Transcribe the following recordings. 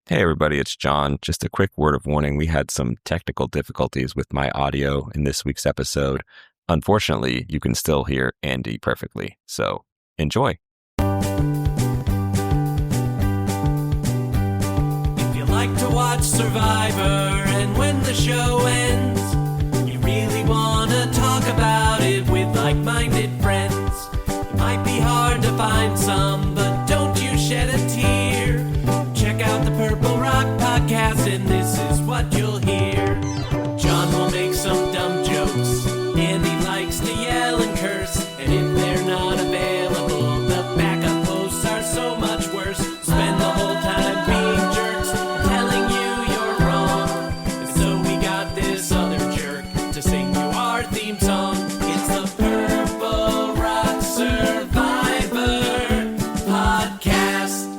Hey everybody, it's John. Just a quick word of warning. We had some technical difficulties with my audio in this week's episode. Unfortunately, you can still hear Andy perfectly. So enjoy. If you like to watch Survivor and when the show ends, you really want to talk about it with like-minded friends. It might be hard to find some, but don't you shed a tear. Check out the Purple Rock Podcast and this is what you'll hear. John will make some dumb jokes, Andy likes to yell and curse, and if they're not available, the backup hosts are so much worse. Spend the whole time being jerks, telling you you're wrong, and so we got this other jerk to sing you our theme song. It's the Purple Rock Survivor Podcast.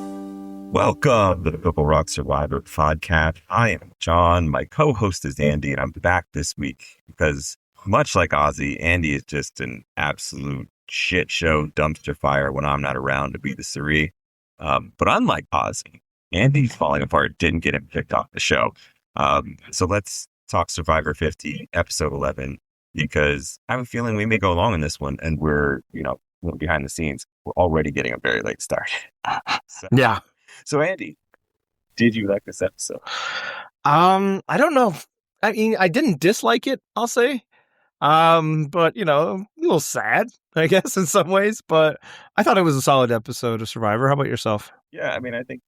Welcome to the Purple Rock Survivor Podcast. I am John. My co-host is Andy, and I'm back this week because, much like Ozzy, Andy is just an absolute shit show dumpster fire when I'm not around to be the Cirie. But unlike Ozzy, Andy's falling apart didn't get him kicked off the show. So let's talk Survivor 50, episode 11, because I have a feeling we may go along in this one, and we're behind the scenes. We're already getting a very late start. Yeah. So Andy, did you like this episode? I don't know. I mean, I didn't dislike it, I'll say. But a little sad, I guess, in some ways. But I thought it was a solid episode of Survivor. How about yourself? Yeah, I mean, I think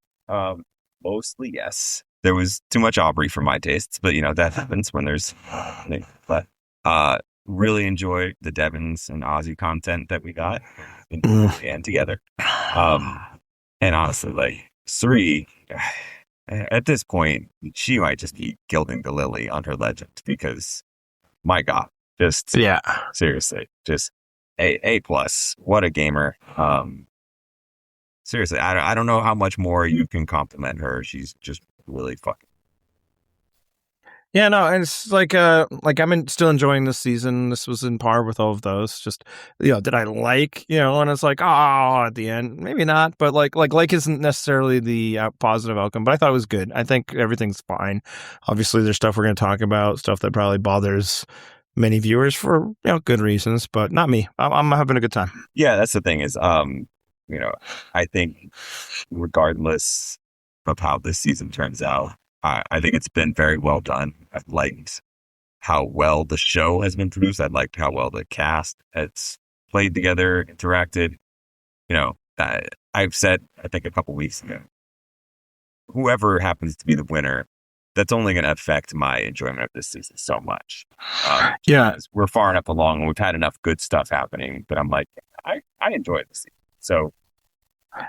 mostly yes. There was too much Aubrey for my tastes, but that happens when there's. But really enjoyed the Devens and Ozzy content that we got and together. And honestly, like Cirie, at this point, she might just be gilding the lily on her legend because, my God, seriously, just A plus. What a gamer. Seriously, I don't know how much more you can compliment her. She's just really fucking. Yeah, no, and it's like still enjoying this season. This was in par with all of those. Just did I like and it's like at the end maybe not, but like isn't necessarily the positive outcome. But I thought it was good. I think everything's fine. Obviously, there's stuff we're going to talk about, stuff that probably bothers many viewers for good reasons, but not me. I'm having a good time. Yeah, that's the thing is I think regardless of how this season turns out, I think it's been very well done. I've liked how well the show has been produced. I've liked how well the cast has played together, interacted. I've said, I think a couple weeks ago, whoever happens to be the winner, that's only going to affect my enjoyment of this season so much. We're far enough along and we've had enough good stuff happening, but I'm like, I enjoy this season. So.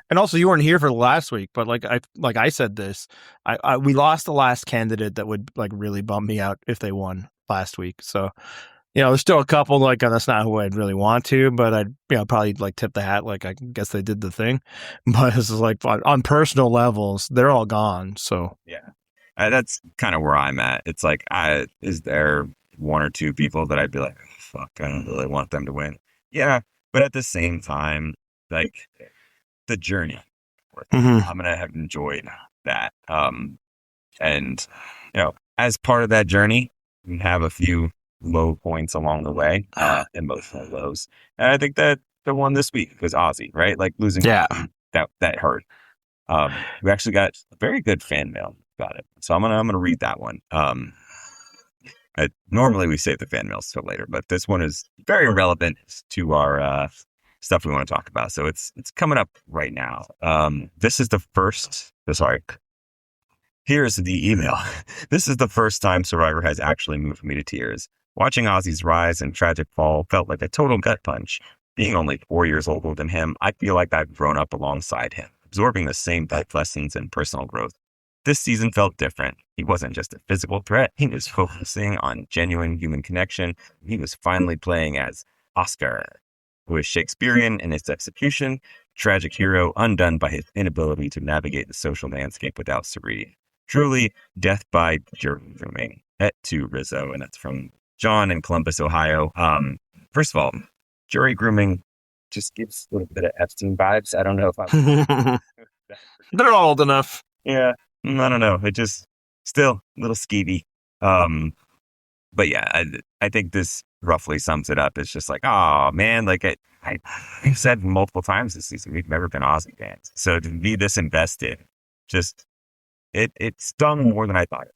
And also, you weren't here for last week, but like I said this, we lost the last candidate that would really bum me out if they won last week. So, there's still a couple that's not who I'd really want to, but I'd probably tip the hat. I guess they did the thing, but this is on personal levels, they're all gone. So yeah, that's kind of where I'm at. It's like, is there one or two people that I'd be like, fuck, I don't really want them to win. Yeah, but at the same time, the journey. I'm going to have enjoyed that. And, as part of that journey, we have a few low points along the way, emotional lows. And I think that the one this week was Ozzy, right? Losing that hurt. We actually got a very good fan mail about it. So I'm going to read that one. Normally we save the fan mails till later, but this one is very relevant to our, stuff we want to talk about. So it's coming up right now. This is the first, here's the email. This is the first time Survivor has actually moved me to tears. Watching Ozzy's rise and tragic fall felt like a total gut punch. Being only 4 years older than him, I feel like I've grown up alongside him, absorbing the same life lessons and personal growth. This season felt different. He wasn't just a physical threat. He was focusing on genuine human connection. He was finally playing as Oscar, who is Shakespearean in its execution, tragic hero undone by his inability to navigate the social landscape without Cirie. Truly, death by jury grooming. Et to Rizo, and that's from John in Columbus, Ohio. First of all, jury grooming just gives a little bit of Epstein vibes. I don't know if I'm... They're old enough. Yeah. I don't know. It just still a little skeevy. But yeah, I think this roughly sums it up. It's just like, oh man, like I've said multiple times this season, we've never been Ozzy fans. So to be this invested, just it stung more than I thought.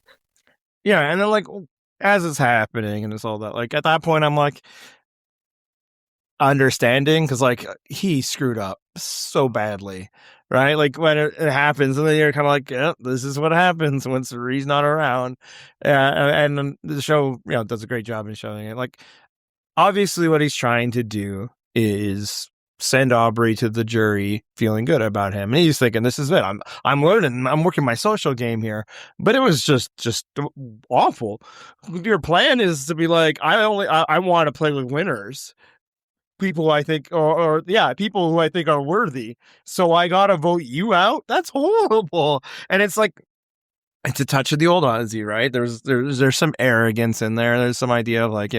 Yeah, and then like as it's happening and it's all that, like at that point I'm like understanding because like he screwed up so badly, right? Like when it happens, and then you're kind of like, yeah, this is what happens when Cirie's not around. And the show, does a great job in showing it. Like obviously what he's trying to do is send Aubrey to the jury feeling good about him. And he's thinking, this is it. I'm learning. I'm working my social game here. But it was just awful. Your plan is to be like, I want to play with winners. People I think, people who I think are worthy. So I gotta vote you out. That's horrible. And it's like, it's a touch of the old Ozzy, right? There's some arrogance in there. There's some idea of like,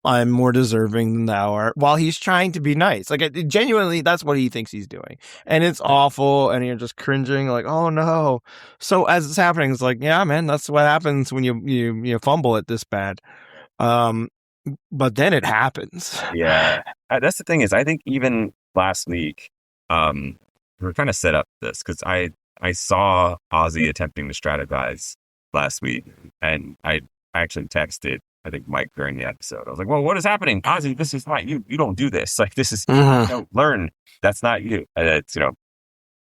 I'm more deserving than thou art, while he's trying to be nice. Like genuinely, that's what he thinks he's doing, and it's awful. And you're just cringing, like, oh no. So as it's happening, it's like, yeah, man, that's what happens when you fumble it this bad. But then it happens. Yeah, that's the thing is, I think even last week, we're trying to set up this because I saw Ozzy attempting to strategize last week, and I actually texted, I think, Mike during the episode. I was like, well, what is happening? Ozzy, this is not you. You don't do this. Like, this is, learn. That's not you. And it's,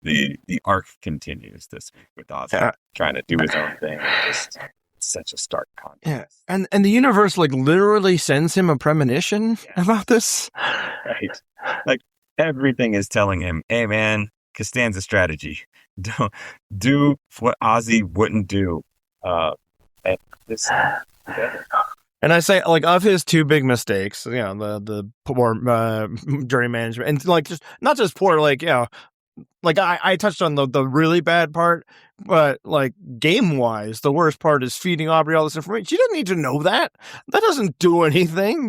the arc continues this week with Ozzy trying to do his own thing. Just such a stark contrast. Yeah. And the universe, like, literally sends him a premonition about this. Right. Like, everything is telling him, hey, man, Costanza strategy. Don't do what Ozzy wouldn't do. And this... And I say, like, of his two big mistakes, the poor jury management, and like just not just poor, like, like I touched on the really bad part, but like game wise, the worst part is feeding Aubrey all this information. She doesn't need to know that. That doesn't do anything,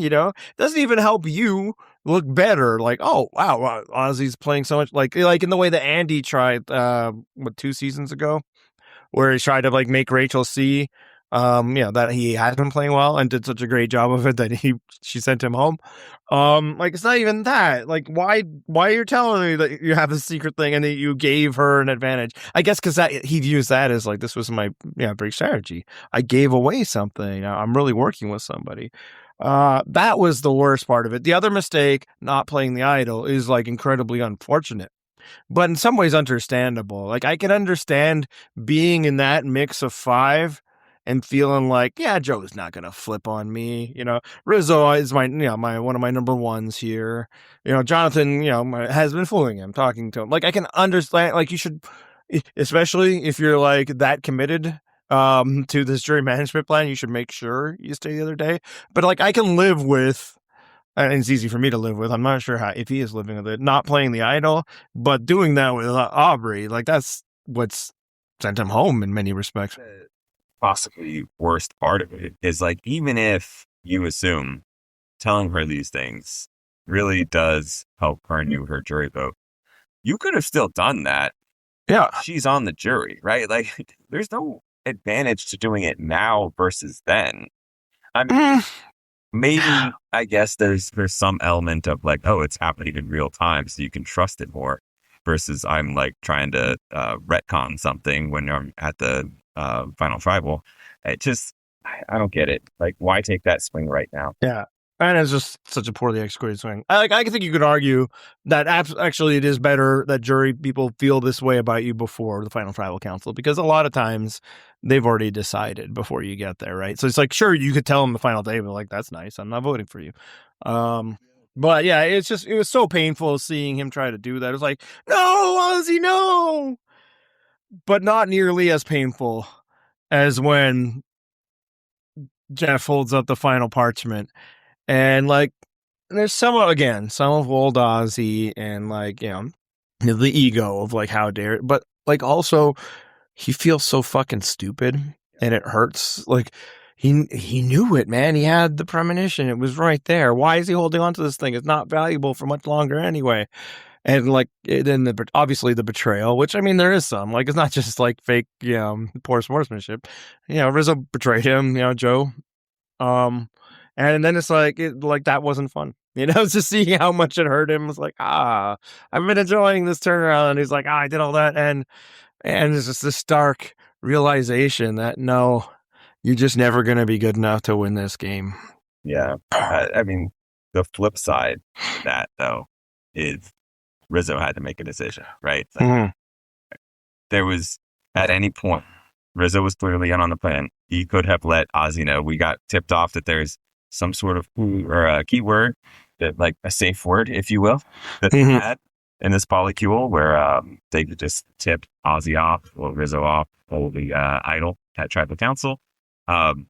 doesn't even help you look better. Like, oh wow, Ozzy's playing so much, like in the way that Andy tried, 2 seasons ago, where he tried to like make Rachel see that he has been playing well and did such a great job of it that she sent him home. Like, it's not even that. Like, why you're telling me that you have this secret thing and that you gave her an advantage? I guess because he views that as like, this was my big strategy. I gave away something. I'm really working with somebody. That was the worst part of it. The other mistake, not playing the idol, is like incredibly unfortunate, but in some ways understandable. Like, I can understand being in that mix of 5 and feeling like, yeah, Joe's not gonna flip on me. Rizo is my one of my number ones here. Jonathan, has been fooling him, talking to him. Like, I can understand. Like, you should, especially if you're like that committed to this jury management plan, you should make sure you stay the other day. But like, I can live with, and it's easy for me to live with. I'm not sure if he is living with it, not playing the idol, but doing that with Aubrey. Like, that's what's sent him home in many respects. Possibly worst part of it is like, even if you assume telling her these things really does help renew her jury vote, you could have still done that. Yeah, she's on the jury, right? Like, there's no advantage to doing it now versus then. I mean, maybe I guess there's some element of like, oh, it's happening in real time, so you can trust it more. Versus I'm like trying to retcon something when I'm at the final tribal. It just, I don't get it. Like, why take that swing right now? Yeah, and it's just such a poorly executed swing. I think you could argue that actually it is better that jury people feel this way about you before the final tribal council, because a lot of times they've already decided before you get there, right? So it's like, sure, you could tell them the final day, but like, that's nice, I'm not voting for you. But yeah, it was so painful seeing him try to do that. It was like, no, Ozzy, no. But not nearly as painful as when Jeff holds up the final parchment. And like, there's some of old Ozzy and like, the ego of like, how dare it. But like, also, he feels so fucking stupid and it hurts. Like, he knew it, man. He had the premonition. It was right there. Why is he holding on to this thing? It's not valuable for much longer anyway. And like then obviously the betrayal, which I mean there is some, like it's not just like fake, poor sportsmanship. Rizzo betrayed him, Joe. And then it's like that wasn't fun. To see how much it hurt him was like, I've been enjoying this turnaround. And he's like, I did all that, and it's just this stark realization that no, you're just never going to be good enough to win this game. Yeah, I mean, the flip side of that though is Rizzo had to make a decision, right? Like, there was at any point Rizzo was clearly in on the plan. He could have let Ozzy know. We got tipped off that there's some sort of keyword, that like a safe word, if you will, that they had in this polycule where they could just tip Ozzy off or Rizzo off or the idol at tribal council. And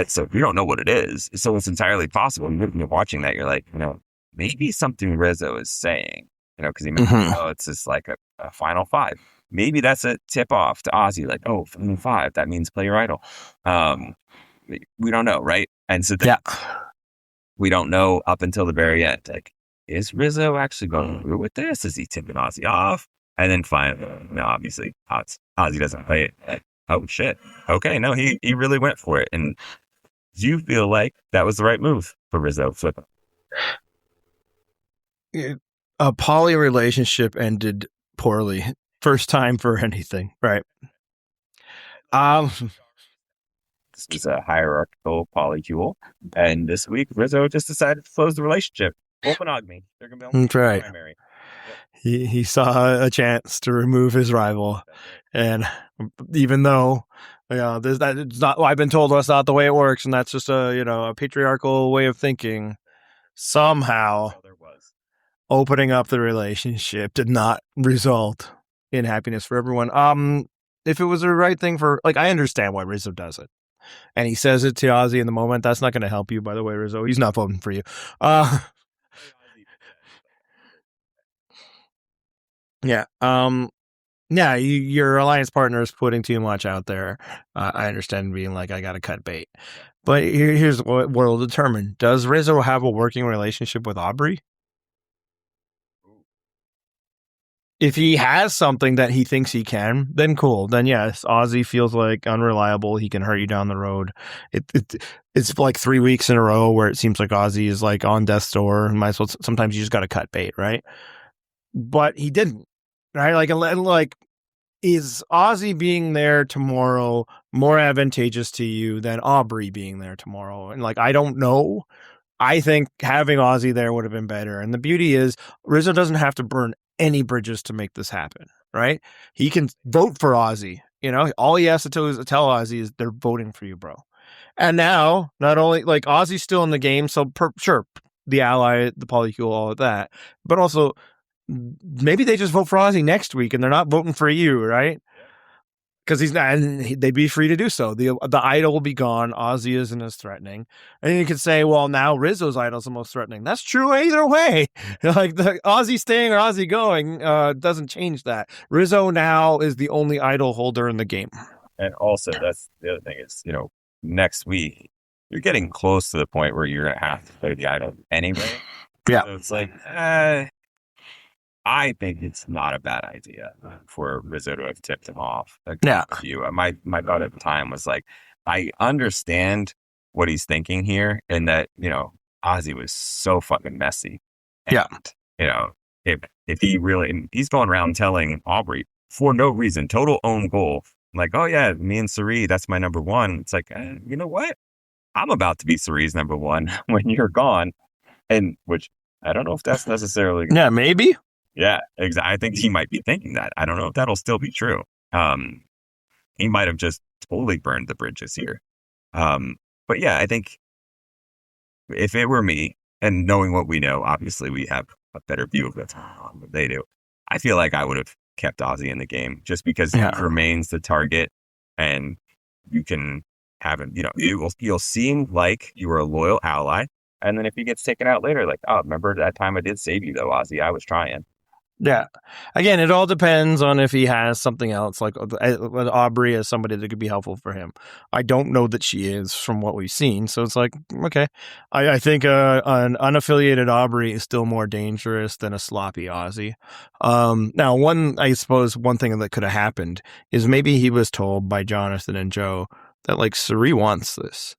so we don't know what it is. So it's entirely possible. You're watching that, you're like, maybe something Rizzo is saying, because he mentioned, it's just like a final five. Maybe that's a tip off to Ozzy, like, final five, that means play your idol. We don't know, right? And so we don't know up until the very end. Like, is Rizzo actually going through with this? Is he tipping Ozzy off? And then finally, obviously, Ozzy doesn't play it. Like, oh shit. Okay, no, he really went for it. And do you feel like that was the right move for Rizzo? A poly relationship ended poorly. First time for anything, right? This is a hierarchical polycule, and this week Rizzo just decided to close the relationship. Full monogamy. They're going to be right. Primary. Yep. He saw a chance to remove his rival, and even though it's not, I've been told that's not the way it works, and that's just a patriarchal way of thinking. Somehow, opening up the relationship did not result in happiness for everyone. If it was the right thing I understand why Rizzo does it. And he says it to Ozzy in the moment. That's not going to help you, by the way, Rizzo. He's not voting for you. Yeah. Your alliance partner is putting too much out there. I understand being like, I got to cut bait. But here's what will determine. Does Rizzo have a working relationship with Aubrey? If he has something that he thinks he can, then cool. Then yes, Ozzy feels like unreliable. He can hurt you down the road. It's like 3 weeks in a row where it seems like Ozzy is like on death's door. Might as well. Sometimes you just got to cut bait, right? But he didn't, right? Like, is Ozzy being there tomorrow more advantageous to you than Aubrey being there tomorrow? And I don't know. I think having Ozzy there would have been better. And the beauty is Rizzo doesn't have to burn any bridges to make this happen, right? He can vote for Ozzy. All he has to tell Ozzy is they're voting for you, bro. And now, not only Ozzy's still in the game, so sure, the ally, the polycule, all of that, but also maybe they just vote for Ozzy next week and they're not voting for you, right? Because he's not, and they'd be free to do so. The idol will be gone. Ozzy isn't as threatening. And you could say, well, now Rizzo's idol's the most threatening. That's true either way. The Ozzy staying or Ozzy going doesn't change that. Rizzo now is the only idol holder in the game. And also, that's the other thing is, next week, you're getting close to the point where you're going to have to play the idol anyway. Yeah. So it's like, I think it's not a bad idea for Rizzo to have tipped him off. Yeah. My thought at the time was like, I understand what he's thinking here, and that Ozzy was so fucking messy. And, if he really, he's going around telling Aubrey for no reason, total own goal, like, oh yeah, me and Cirie, that's my number one. It's like, you know what? I'm about to be Cirie's number one when you're gone, and which I don't know if that's necessarily. Yeah, maybe. Yeah, exactly. I think he might be thinking that. I don't know if that'll still be true. He might have just totally burned the bridges here. But yeah, I think if it were me, and knowing what we know, obviously we have a better view of what's going on than they do. I feel like I would have kept Ozzy in the game just because he remains the target, and you can have him. You'll seem like you were a loyal ally, and then if he gets taken out later, like, oh, remember that time I did save you though, Ozzy? I was trying. Yeah. Again, it all depends on if he has something else, like Aubrey as somebody that could be helpful for him. I don't know that she is from what we've seen. So it's like, okay. I think an unaffiliated Aubrey is still more dangerous than a sloppy Ozzy. Now, I suppose one thing that could have happened is maybe he was told by Jonathan and Joe that, like, Cirie wants this.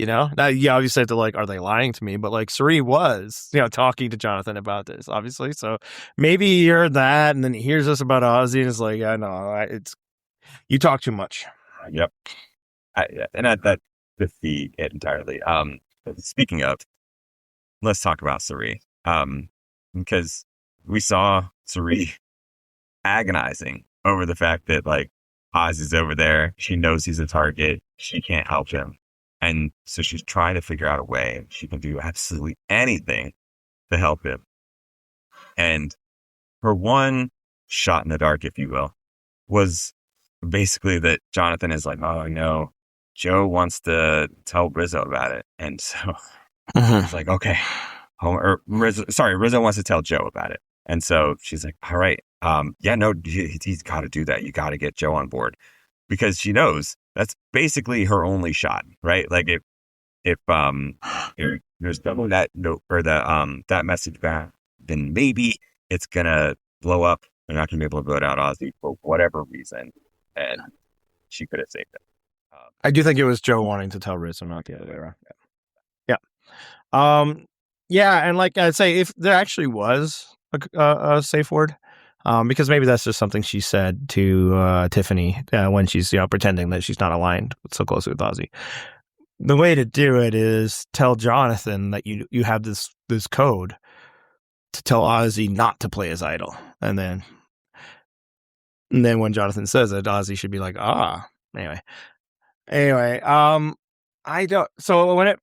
Now you obviously have to, like, are they lying to me? But, like, Cirie was, talking to Jonathan about this, obviously. So maybe he heard that and then he hears this about Ozzy and is like, yeah, no, you talk too much. Yep. That defeat it entirely. Speaking of, let's talk about Cirie. Because we saw Cirie agonizing over the fact that, like, Ozzy's over there. She knows he's a target. She can't help him. And so she's trying to figure out a way she can do absolutely anything to help him. And her one shot in the dark, if you will, was basically that Jonathan is like, oh, no, Joe wants to tell Rizo about it. And so it's like, okay. Rizo wants to tell Joe about it. And so she's like, all right. Yeah, no, he's got to do that. You got to get Joe on board. Because she knows that's basically her only shot, right? Like if there's double that note or that message back, then maybe it's gonna blow up. They're not gonna be able to vote out Ozzy for whatever reason, and she could have saved it. I do think it was Joe wanting to tell Rizo, not the other way around. Yeah. Yeah, and like I'd say, if there actually was a safe word. Because maybe that's just something she said to Tiffany when she's pretending that she's not aligned so closely with Ozzy. The way to do it is tell Jonathan that you have this code to tell Ozzy not to play his idol, and then when Jonathan says it, Ozzy should be like, anyway. I don't. So when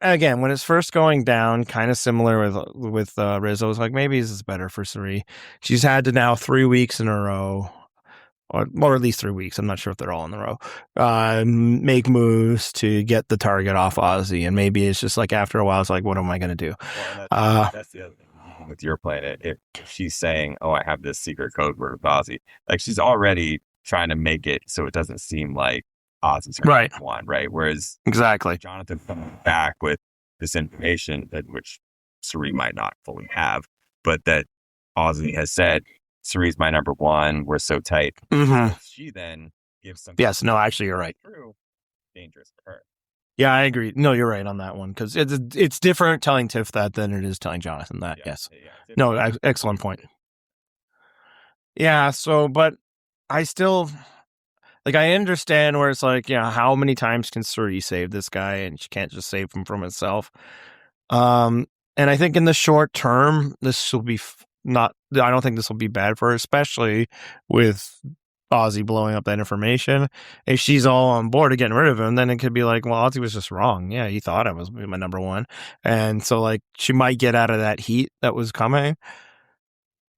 it's first going down, kind of similar with Rizo, it's like maybe this is better for Cirie. She's had to now 3 weeks in a row, or at least 3 weeks. I'm not sure if they're all in a row. Make moves to get the target off Ozzy, and maybe it's just like after a while, it's like, what am I going to do? Well, that's the other thing with your planet. If she's saying, "Oh, I have this secret code word with Ozzy," like she's already trying to make it so it doesn't seem like Ozzy's right one, right? Whereas exactly Jonathan coming back with this information that which Cirie might not fully have, but that Ozzy has said, Cirie's my number one. We're so tight. Mm-hmm. She then gives something. Yes, no, actually, you're right. True, dangerous for her. Yeah, I agree. No, you're right on that one because it's different telling Tiff that than it is telling Jonathan that. Yes. Yeah, no, excellent point. Yeah. So, but I still. Like, I understand where it's like, how many times can Cirie save this guy, and she can't just save him from himself. And I think in the short term, this will be I don't think this will be bad for her, especially with Ozzy blowing up that information. If she's all on board to getting rid of him, then it could be like, well, Ozzy was just wrong. Yeah, he thought I was my number one. And so, like, she might get out of that heat that was coming.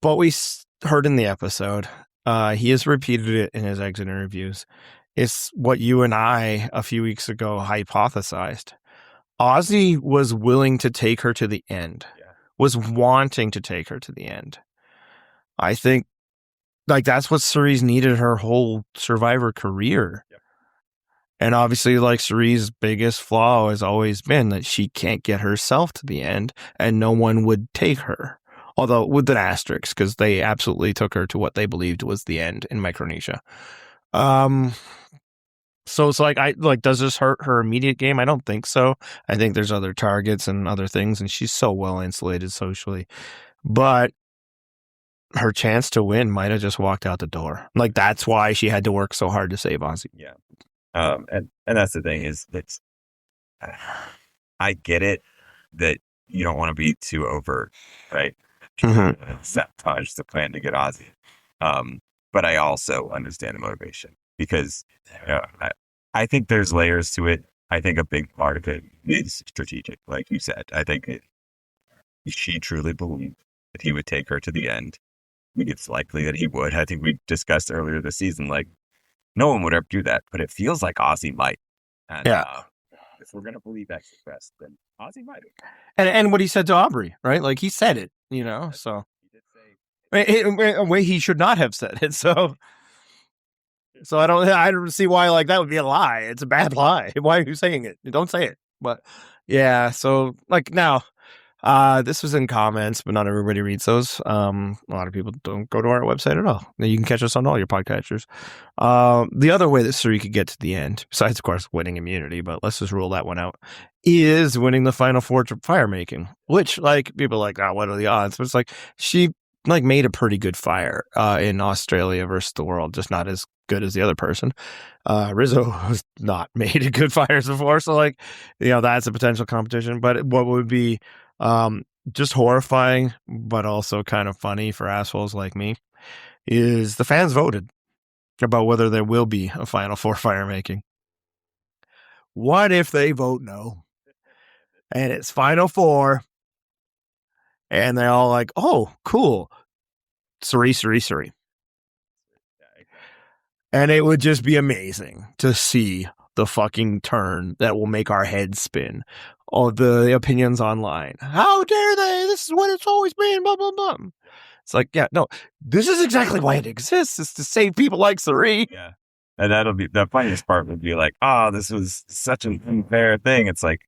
But we heard in the episode, he has repeated it in his exit interviews. It's what you and I a few weeks ago hypothesized. Ozzy was willing to take her to the end, was wanting to take her to the end. I think, like, that's what Cirie's needed her whole Survivor career. Yep. And obviously, like, Cirie's biggest flaw has always been that she can't get herself to the end, and no one would take her. Although with an asterisk, because they absolutely took her to what they believed was the end in Micronesia. So it's like, does this hurt her immediate game? I don't think so. I think there's other targets and other things, and she's so well insulated socially. But her chance to win might have just walked out the door. Like, that's why she had to work so hard to save Ozzy. Yeah. And that's the thing is that I get it that you don't want to be too overt, right? Mm-hmm. Sabotage the plan to get Ozzy. But I also understand the motivation because I think there's layers to it. I think a big part of it is strategic, like you said. I think she truly believed that he would take her to the end. I think it's likely that he would. I think we discussed earlier this season, like, no one would ever do that, but it feels like Ozzy might. And, if we're going to believe Exit Fest, then Ozzy might have. And what he said to Aubrey, right? Like, he said it, so. He did say, a way he should not have said it. So I don't see why like that would be a lie. It's a bad lie. Why are you saying it? Don't say it. But yeah, so like now, this was in comments, but not everybody reads those. A lot of people don't go to our website at all. You can catch us on all your podcatchers. The other way that Cirie could get to the end, besides of course winning immunity, but let's just rule that one out, is winning the final four to fire making. Which like people are like, what are the odds? But it's like she like made a pretty good fire in Australia versus the world, just not as good as the other person. Rizo has not made a good fires before, so like that's a potential competition. But what would be just horrifying, but also kind of funny for assholes like me, is the fans voted about whether there will be a Final Four fire making. What if they vote no? And it's Final Four, and they're all like, oh, cool. Cirie. And it would just be amazing to see the fucking turn that will make our heads spin. All the opinions online. How dare they? This is what it's always been, blah, blah, blah. It's like, yeah, no, this is exactly why it exists, is to save people like Cirie. Yeah. And that'll be, the funniest part would be like, this was such an unfair thing. It's like,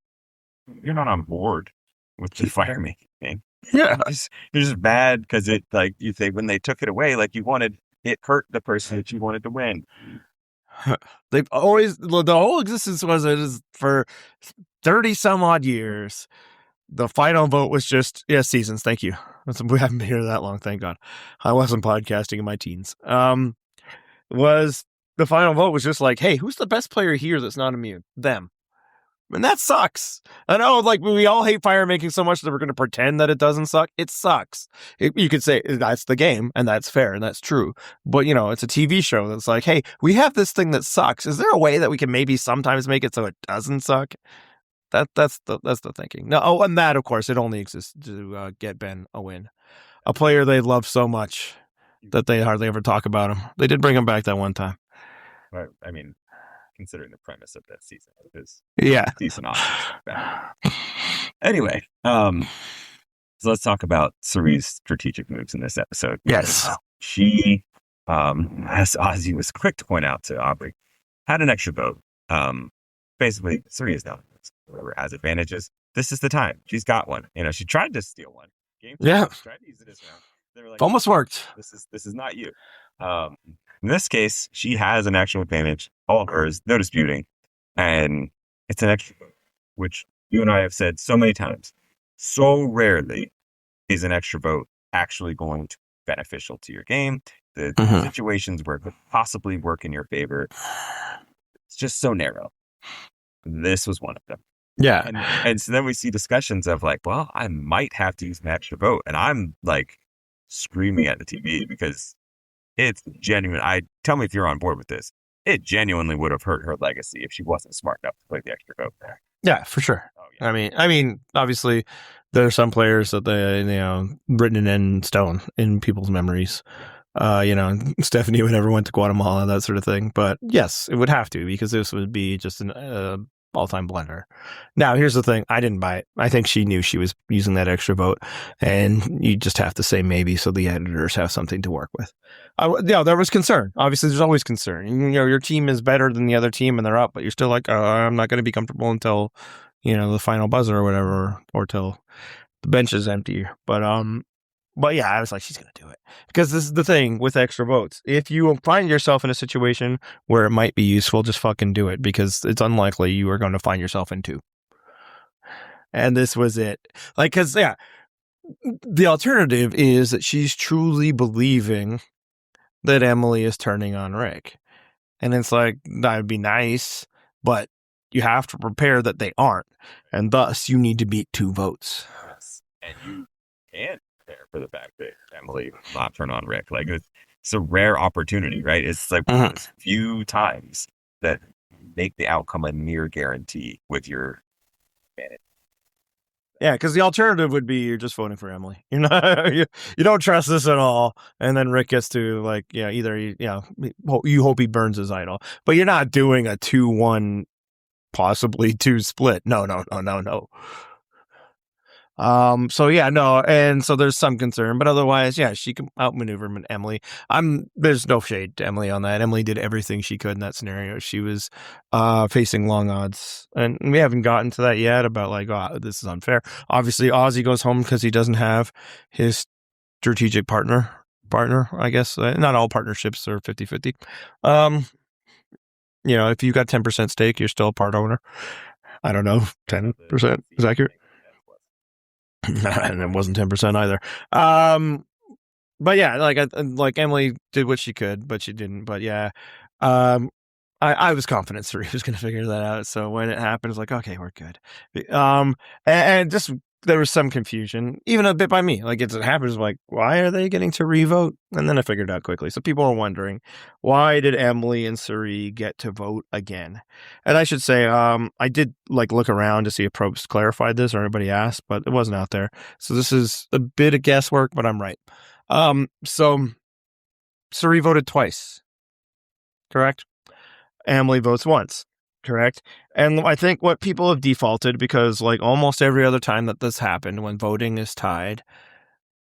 you're not on board with the fire making thing. Yeah. You're just mad because it, like, you think when they took it away, like you wanted, it hurt the person that you wanted to win. They've always, the whole existence was it is for 30 some odd years. The final vote was just, seasons. Thank you. We haven't been here that long. Thank God. I wasn't podcasting in my teens. Was the final vote was just like, hey, who's the best player here that's not immune? Them. And that sucks. I know, like, we all hate fire making so much that we're going to pretend that it doesn't suck. It sucks. You could say that's the game, and that's fair, and that's true. But, it's a TV show that's like, hey, we have this thing that sucks. Is there a way that we can maybe sometimes make it so it doesn't suck? That's the thinking. No, and that, of course, it only exists to get Ben a win. A player they love so much that they hardly ever talk about him. They did bring him back that one time. Right. I mean, considering the premise of that season, it is decent offense. Anyway, so let's talk about Cirie's strategic moves in this episode. Yes. She, as Ozzy was quick to point out to Aubrey, had an extra vote. Basically, Cirie is now whoever has advantages. This is the time. She's got one. She tried to steal one. She tried to use it as round. They were like, almost worked. This is not you. In this case, she has an actual advantage. All hers, no disputing. And it's an extra vote, which you and I have said so many times. So rarely is an extra vote actually going to be beneficial to your game. The situations where it could possibly work in your favor, it's just so narrow. This was one of them. Yeah. And so then we see discussions of like, well, I might have to use an extra vote. And I'm like screaming at the TV because it's genuine. Tell me if you're on board with this. It genuinely would have hurt her legacy if she wasn't smart enough to play the extra vote there. Yeah, for sure. Oh, yeah. I mean, obviously, there are some players that they, written in stone in people's memories. Stephanie would never went to Guatemala, that sort of thing. But yes, it would have to, because this would be just an all-time blunder. Now, here's the thing. I didn't buy it. I think she knew she was using that extra vote, and you just have to say maybe so the editors have something to work with. There was concern. Obviously, there's always concern. Your team is better than the other team, and they're up, but you're still like, I'm not going to be comfortable until, the final buzzer or whatever, or till the bench is empty. But yeah, I was like, she's going to do it. Because this is the thing with extra votes. If you find yourself in a situation where it might be useful, just fucking do it, because it's unlikely you are going to find yourself in two. And this was it. Like, because, the alternative is that she's truly believing that Emily is turning on Rick. And it's like, that would be nice, but you have to prepare that they aren't. And thus, you need to beat 2 votes. Yes. And you can't prepare for the fact that Emily will not turn on Rick. Like, it's a rare opportunity, right? It's like one of those few times that make the outcome a near guarantee with your advantage. Yeah, because the alternative would be you're just voting for Emily. You're not, you don't trust this at all, and then Rick gets to either you hope he burns his idol, but you're not doing a 2-1, possibly 2 split. No. So yeah, no, and so there's some concern, but otherwise, yeah, she can outmaneuver Emily. There's no shade to Emily on that. Emily did everything she could in that scenario. She was facing long odds, and we haven't gotten to that yet about like, oh, this is unfair. Obviously, Ozzy goes home because he doesn't have his strategic partner, I guess. Not all partnerships are 50-50. If you got 10% stake, you're still a part owner. I don't know, 10% is accurate. And it wasn't 10% either. But yeah, like Emily did what she could, but she didn't. But yeah, I was confident Cirie was going to figure that out. So when it happened, it's like, okay, we're good. And just there was some confusion, even a bit by me. Like it happens, like, why are they getting to revote? And then I figured it out quickly. So people are wondering, why did Emily and Cirie get to vote again? And I should say, I did look around to see if Probst clarified this or anybody asked, but it wasn't out there. So this is a bit of guesswork, but I'm right. So Cirie voted twice, correct? Emily votes once, correct? And I think what people have defaulted, because like almost every other time that this happened, when voting is tied,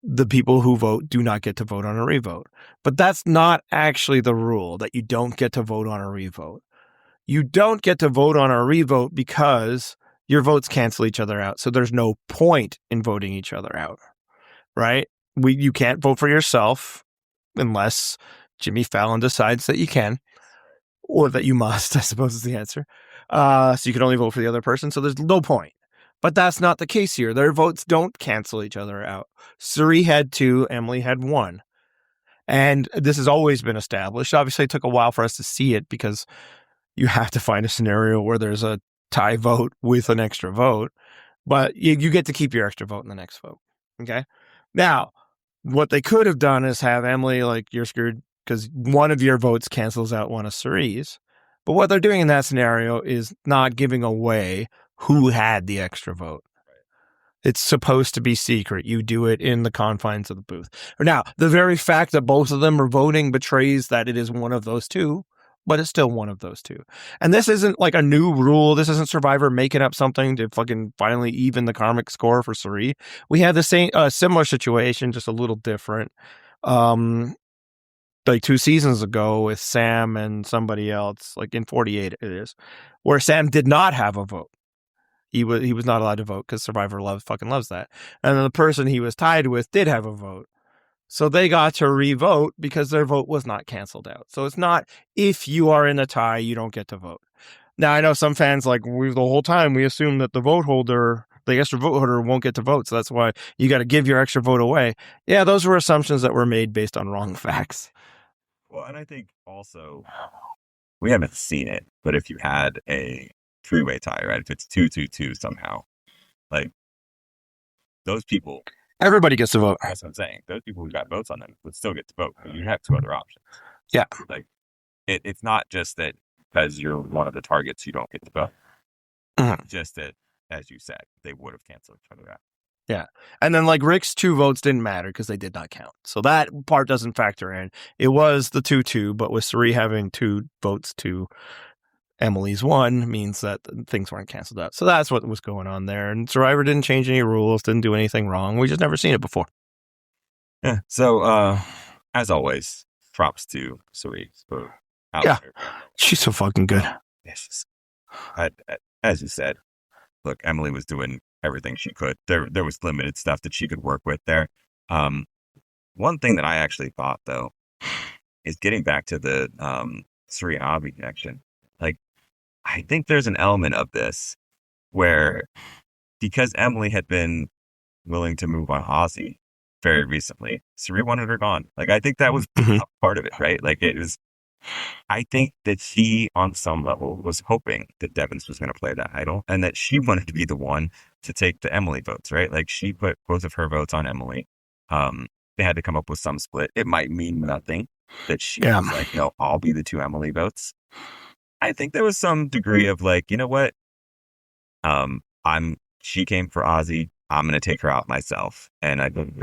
the people who vote do not get to vote on a revote. But that's not actually the rule, that you don't get to vote on a revote. You don't get to vote on a revote because your votes cancel each other out. So there's no point in voting each other out, right? You can't vote for yourself unless Jimmy Fallon decides that you can. Or that you must, I suppose, is the answer. So you can only vote for the other person. So there's no point. But that's not the case here. Their votes don't cancel each other out. Cirie had 2, Emily had 1. And this has always been established. Obviously, it took a while for us to see it because you have to find a scenario where there's a tie vote with an extra vote. But you get to keep your extra vote in the next vote. Okay? Now, what they could have done is have Emily, like, you're screwed because one of your votes cancels out one of Cirie's. But what they're doing in that scenario is not giving away who had the extra vote. It's supposed to be secret. You do it in the confines of the booth. Now, the very fact that both of them are voting betrays that it is one of those two, but it's still one of those two. And this isn't like a new rule. This isn't Survivor making up something to fucking finally even the karmic score for Cirie. We had the same similar situation, just a little different. Like 2 seasons ago with Sam and somebody else, like in 48 it is, where Sam did not have a vote. He was not allowed to vote because Survivor fucking loves that. And then the person he was tied with did have a vote. So they got to re-vote because their vote was not canceled out. So it's not, if you are in a tie, you don't get to vote. Now, I know some fans, like, the whole time we assume that the extra vote holder won't get to vote. So that's why you got to give your extra vote away. Yeah, those were assumptions that were made based on wrong facts. Well, and I think also, we haven't seen it, but if you had a 3-way tie, right? If it's 2-2-2 somehow, like, those people... Everybody gets to vote. That's what I'm saying. Those people who got votes on them would still get to vote, but you have 2 other options. Yeah. Like, it's not just that because you're one of the targets, you don't get to vote. Mm-hmm. Just that, as you said, they would have canceled each other out. Yeah. And then, like, Rick's 2 votes didn't matter because they did not count. So that part doesn't factor in. It was the 2-2, but with Cirie having 2 votes to Emily's 1 means that things weren't canceled out. So that's what was going on there. And Survivor didn't change any rules, didn't do anything wrong. We just never seen it before. Yeah. So, as always, props to Cirie for out Yeah. there. She's so fucking good. Yes. As you said, look, Emily was doing everything she could. There was limited stuff that she could work with there. One thing that I actually thought, though, is getting back to the Cirie and Ozzy connection. Like, I think there's an element of this where, because Emily had been willing to move on Ozzy very recently, Cirie wanted her gone. Like, I think that was part of it, right? Like, it was... I think that she, on some level, was hoping that Devens was going to play that idol and that she wanted to be the one to take the Emily votes, right? Like, she put both of her votes on Emily. They had to come up with some split. It might mean nothing that she was like, no, I'll be the 2 Emily votes. I think there was some degree of like, you know what? She came for Ozzy. I'm going to take her out myself. And I think,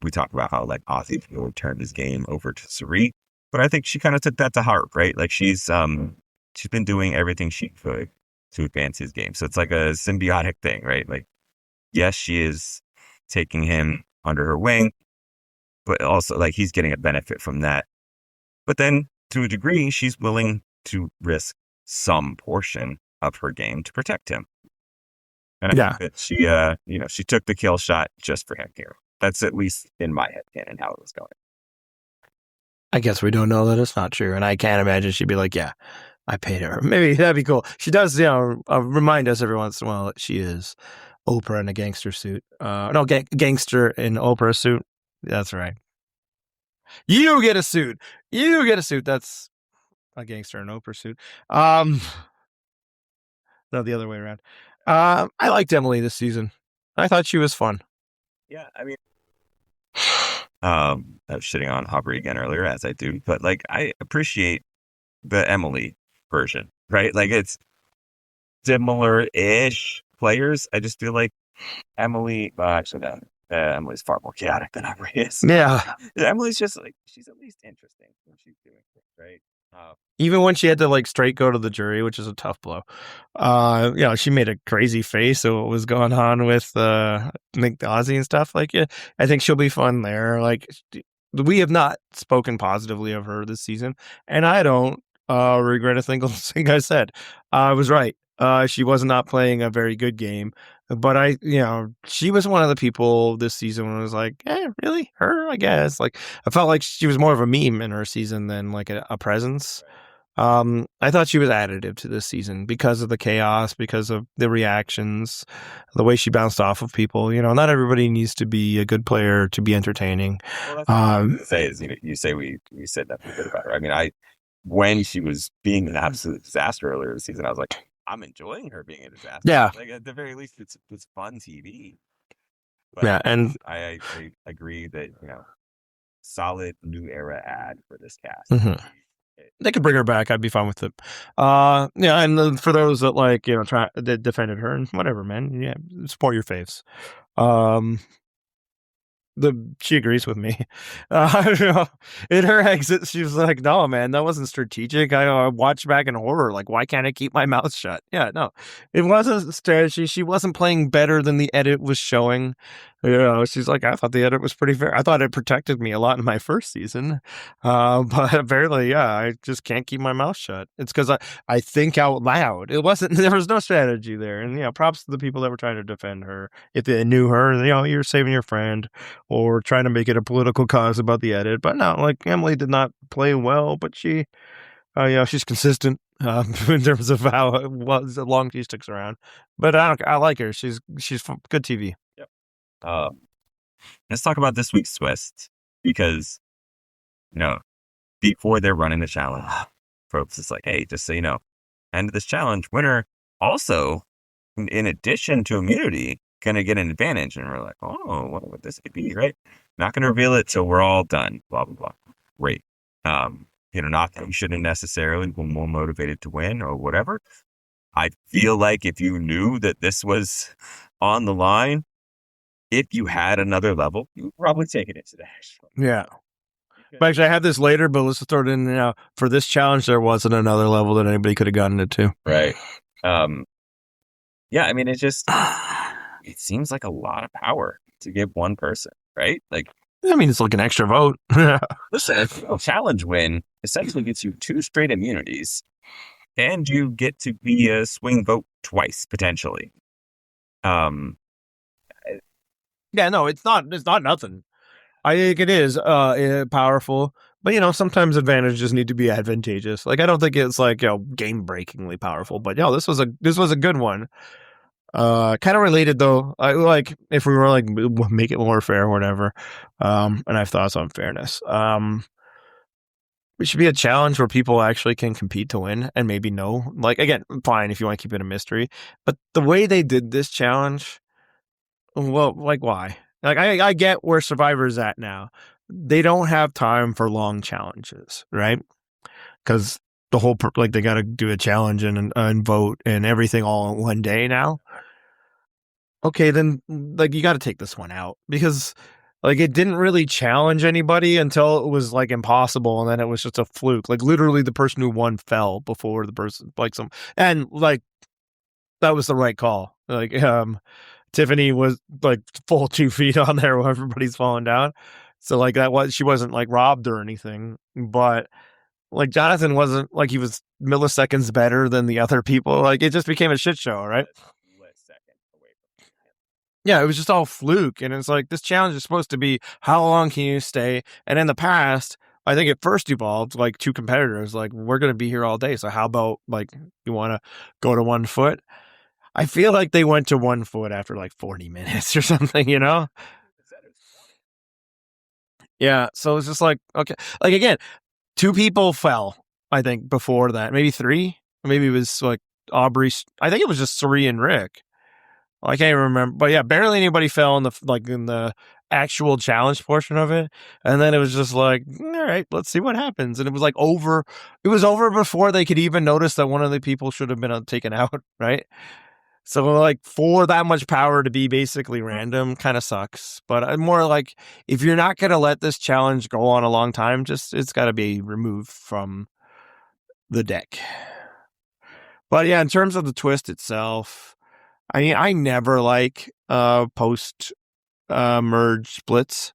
we talked about how like Ozzy turned his game over to Cirie. But I think she kind of took that to heart, right? Like, she's been doing everything she could to advance his game. So it's like a symbiotic thing, right? Like, yes, she is taking him under her wing, but also like he's getting a benefit from that. But then to a degree, she's willing to risk some portion of her game to protect him. And I think that she took the kill shot just for him here. That's at least in my head canon how it was going. I guess we don't know that it's not true. And I can't imagine she'd be like, yeah, I paid her. Maybe that'd be cool. She does, remind us every once in a while that she is Oprah in a gangster suit. Gangster in Oprah suit. That's right. You get a suit. That's a gangster in Oprah suit. No, the other way around. I liked Emily this season. I thought she was fun. Yeah, I mean, I was shitting on Aubrey again earlier, as I do, but like I appreciate the Emily version, right? Like it's similar-ish players. I just feel like Emily, actually, no, Emily's far more chaotic than Aubrey is. Yeah, Emily's just like she's at least interesting when she's doing things, right? Even when she had to like straight go to the jury, which is a tough blow. She made a crazy face of what was going on with Ozzy and stuff. Like, yeah, I think she'll be fun there. Like, we have not spoken positively of her this season, and I don't regret a single thing I said. I was right. She was not playing a very good game, but she was one of the people this season when I was like, really? Her? I guess. Like, I felt like she was more of a meme in her season than like a presence. I thought she was additive to this season because of the chaos, because of the reactions, the way she bounced off of people. Not everybody needs to be a good player to be entertaining. Well, that's what I was say is, you say we said nothing good about her. I mean, when she was being an absolute disaster earlier this season, I was like, I'm enjoying her being a disaster. Yeah. Like at the very least, it's fun TV. But yeah, and I agree that solid new era ad for this cast. Mm-hmm. They could bring her back. I'd be fine with it. And for those that that defended her and whatever, man, yeah, support your faves. She agrees with me. In her exit, she was like, "No, man, that wasn't strategic. I watched back in horror. Like, why can't I keep my mouth shut?" Yeah, no, it wasn't a strategy. She wasn't playing better than the edit was showing. She's like, I thought the edit was pretty fair. I thought it protected me a lot in my first season, but apparently, I just can't keep my mouth shut. It's because I think out loud. It wasn't. There was no strategy there, and props to the people that were trying to defend her. If they knew her, you're saving your friend, or trying to make it a political cause about the edit. But no, like Emily did not play well, but she, she's consistent in terms of how long she sticks around. But I like her. She's good TV. Yep. Let's talk about this week's twist because, before they're running the challenge, folks, it's like, hey, just so you know, end of this challenge, winner also, in addition to immunity, gonna get an advantage. And we're like, oh, what would this be, right? Not gonna reveal it till we're all done. Blah blah blah. Great. Not that you shouldn't necessarily be more motivated to win or whatever. I feel like if you knew that this was on the line, if you had another level, you would probably take it into the hash. Yeah. But actually, I have this later, but let's throw it in now. For this challenge, there wasn't another level that anybody could have gotten it to. Right. I mean, it seems like a lot of power to give one person, right? Like, I mean, it's like an extra vote. Listen, a challenge win essentially gets you 2 straight immunities, and you get to be a swing vote twice, potentially. Yeah, no, it's not nothing. I think it is powerful, but sometimes advantages need to be advantageous. Like I don't think it's like game breakingly powerful, but this was a good one. Kind of related though. I like if we were like make it more fair or whatever. And I have thoughts on fairness. It should be a challenge where people actually can compete to win and maybe know. Like again, fine if you want to keep it a mystery, but the way they did this challenge. Well, like why? Like I get where Survivor's at now. They don't have time for long challenges, right? Because the whole they got to do a challenge and vote and everything all in one day now. Okay, then like you got to take this one out because like it didn't really challenge anybody until it was like impossible, and then it was just a fluke. Like literally, the person who won fell before the person and like that was the right call. Like Tiffany was like full 2 feet on there while everybody's falling down. So like she wasn't like robbed or anything, but like Jonathan wasn't like he was milliseconds better than the other people. Like it just became a shit show, right? Yeah, it was just all fluke. And it's like, this challenge is supposed to be, how long can you stay? And in the past, I think it first evolved like 2 competitors, like, we're going to be here all day. So how about like, you want to go to 1 foot? I feel like they went to 1 foot after like 40 minutes or something, you know? Yeah. So it's just like, okay. Like again, 2 people fell, I think, before that. Maybe 3. Maybe it was like Aubrey. I think it was just Cirie and Rick. I can't remember, but yeah, barely anybody fell in the actual challenge portion of it, and then it was just like, all right, let's see what happens, and it was like over. It was over before they could even notice that one of the people should have been taken out, right? So like, for that much power to be basically random, kind of sucks. But more like, if you're not gonna let this challenge go on a long time, it's got to be removed from the deck. But yeah, in terms of the twist itself. I mean, I never like post merge splits.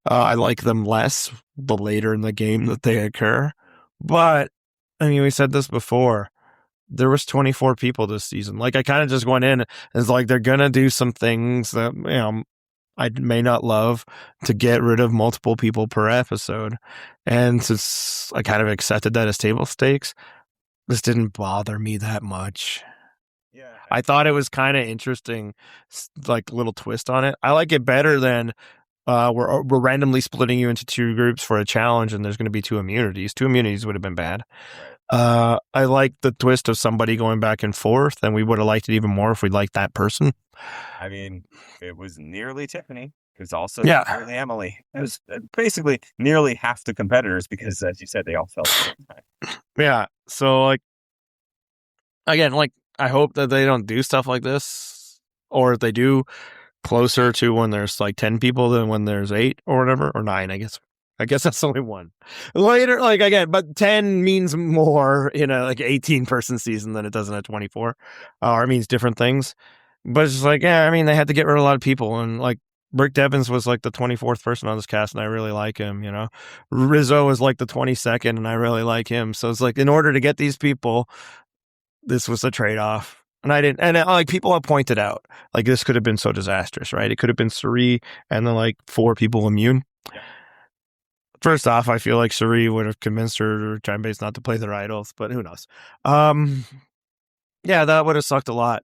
I like them less the later in the game that they occur. But I mean, we said this before. There was 24 people this season. Like, I kind of just went in and it's like, they're gonna do some things that, you know, I may not love to get rid of multiple people per episode. And since I kind of accepted that as table stakes, this didn't bother me that much. Yeah, I thought it was kind of interesting, like little twist on it. I like it better than we're randomly splitting you into 2 groups for a challenge, and there's going to be 2 immunities. 2 immunities would have been bad. Right. I like the twist of somebody going back and forth, and we would have liked it even more if we liked that person. I mean, it was nearly Tiffany. It was also nearly Emily. It was basically nearly half the competitors because, as you said, they all fell. Yeah. So like, again, like, I hope that they don't do stuff like this, or if they do, closer to when there's like 10 people than when there's 8 or whatever, or 9, I guess. I guess that's only 1. Later, like, again, but 10 means more in a like 18-person season than it does in a 24. Or it means different things. But it's just like, yeah, I mean, they had to get rid of a lot of people, and like, Rick Devens was like the 24th person on this cast, and I really like him, you know. Rizo was like the 22nd, and I really like him. So it's like, in order to get these people, this was a trade-off. And I didn't, and like, people have pointed out, like, this could have been so disastrous, right? It could have been Cirie and then like 4 people immune. Yeah. First off, I feel like Cirie would have convinced her time base not to play their idols, but who knows? Yeah, that would have sucked a lot,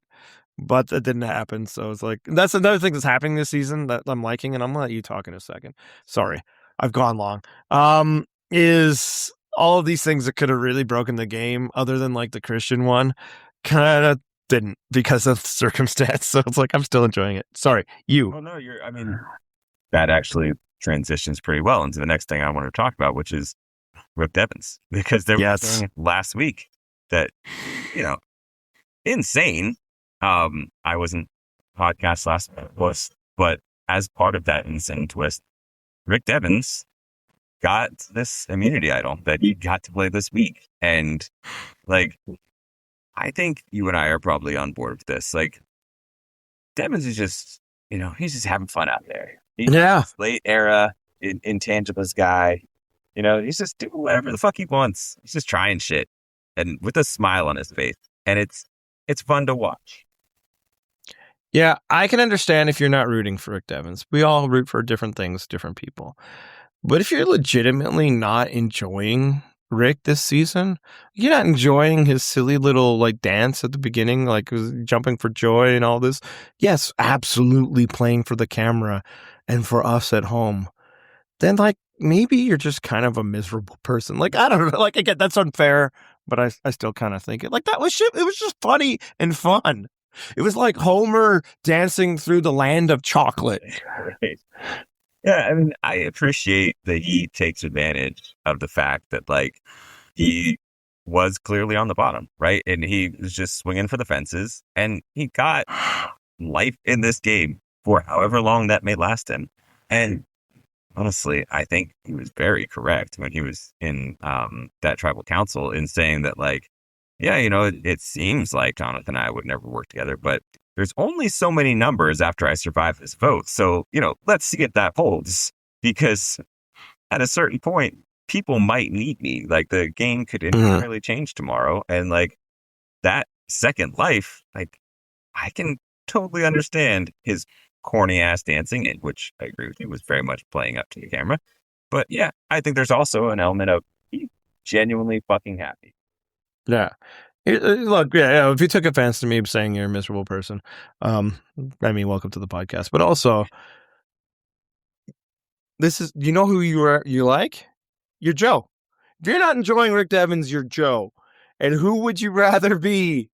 but that didn't happen. So it's like, that's another thing that's happening this season that I'm liking, and I'm gonna let you talk in a second. Sorry, I've gone long. Is all of these things that could have really broken the game, other than like the Christian one, kind of didn't because of circumstance. So it's like, I'm still enjoying it. Sorry, you. Oh no, I mean, that actually transitions pretty well into the next thing I want to talk about, which is Rick Devens, because there was something last week that, you know, insane. I wasn't podcast last week, but as part of that insane twist, Rick Devens got this immunity idol that he got to play this week. And like, I think you and I are probably on board with this. Like, Devens is just, you know, he's just having fun out there. He's this late era intangibles guy. You know, he's just doing whatever the fuck he wants. He's just trying shit, and with a smile on his face. And it's fun to watch. Yeah, I can understand if you're not rooting for Rick Devens. We all root for different things, different people. But if you're legitimately not enjoying Rick this season, you're not enjoying his silly little like dance at the beginning, like jumping for joy and all this. Yes, absolutely playing for the camera and for us at home. Then like, maybe you're just kind of a miserable person. Like, I don't know. Like, again, that's unfair, but I still kind of think it. Like, that was shit. It was just funny and fun. It was like Homer dancing through the land of chocolate. Right. Yeah, I mean, I appreciate that he takes advantage of the fact that, like, he was clearly on the bottom, right? And he was just swinging for the fences, and he got life in this game for however long that may last him. And honestly, I think he was very correct when he was in that tribal council in saying that, like, yeah, you know, it seems like Jonathan and I would never work together, but there's only so many numbers after I survive this vote. So, let's see if that holds, because at a certain point, people might need me. Like, the game could entirely change tomorrow. And like that second life, like, I can totally understand his corny ass dancing, in which I agree with you, was very much playing up to the camera. But yeah, I think there's also an element of he's genuinely fucking happy. Yeah. Look, yeah, if you took offense to me saying you're a miserable person, welcome to the podcast. But also, you know who you like? You're Joe. If you're not enjoying Rick Devens, you're Joe. And who would you rather be?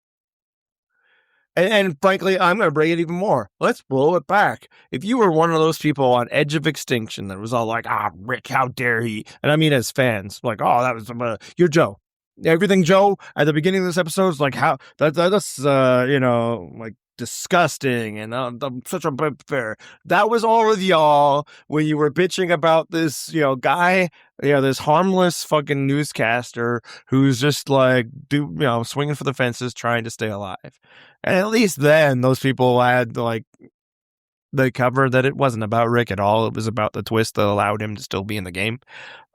And frankly, I'm going to bring it even more. Let's roll it back. If you were one of those people on edge of extinction that was all like, Rick, how dare he? And I mean, as fans, like, that was, you're Joe. Everything Joe at the beginning of this episode is like, how that's like disgusting and such a bit fair. That was all of y'all when you were bitching about this, guy, this harmless fucking newscaster who's just like, swinging for the fences, trying to stay alive. And at least then those people had like, they covered that it wasn't about Rick at all. It was about the twist that allowed him to still be in the game.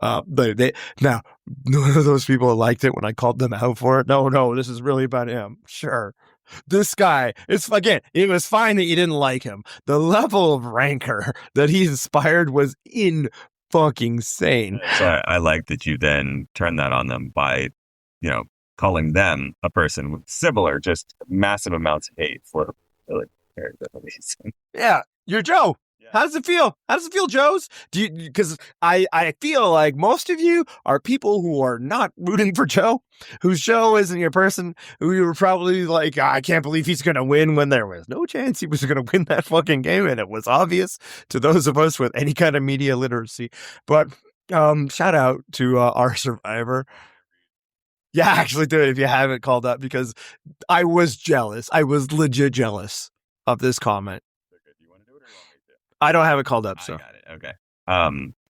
Now, none of those people liked it when I called them out for it. No, this is really about him. Sure. This guy, it was fine that you didn't like him. The level of rancor that he inspired was fucking insane. So I like that you then turned that on them by, calling them a person with similar, just massive amounts of hate for really very good reason. Yeah, you're Joe. Yeah. How does it feel? How does it feel, Joes? Because I feel like most of you are people who are not rooting for Joe, whose Joe isn't your person, who you were probably like, I can't believe he's going to win, when there was no chance he was going to win that fucking game. And it was obvious to those of us with any kind of media literacy. But shout out to our survivor. Yeah, actually do it if you haven't called up, because I was jealous. I was legit jealous of this comment. Do you want to do it, or you want me to? I don't have it called up, so. I got it. Okay.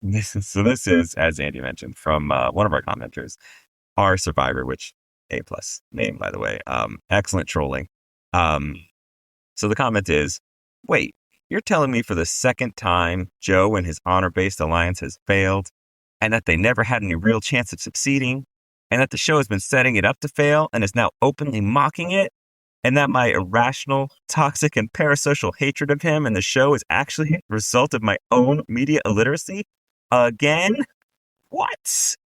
This is, as Andy mentioned, from one of our commenters, our survivor, which A+ name, by the way. Excellent trolling. So the comment is, wait, you're telling me for the second time Joe and his honor-based alliance has failed, and that they never had any real chance of succeeding, and that the show has been setting it up to fail and is now openly mocking it, and that my irrational, toxic, and parasocial hatred of him and the show is actually a result of my own media illiteracy? Again? What?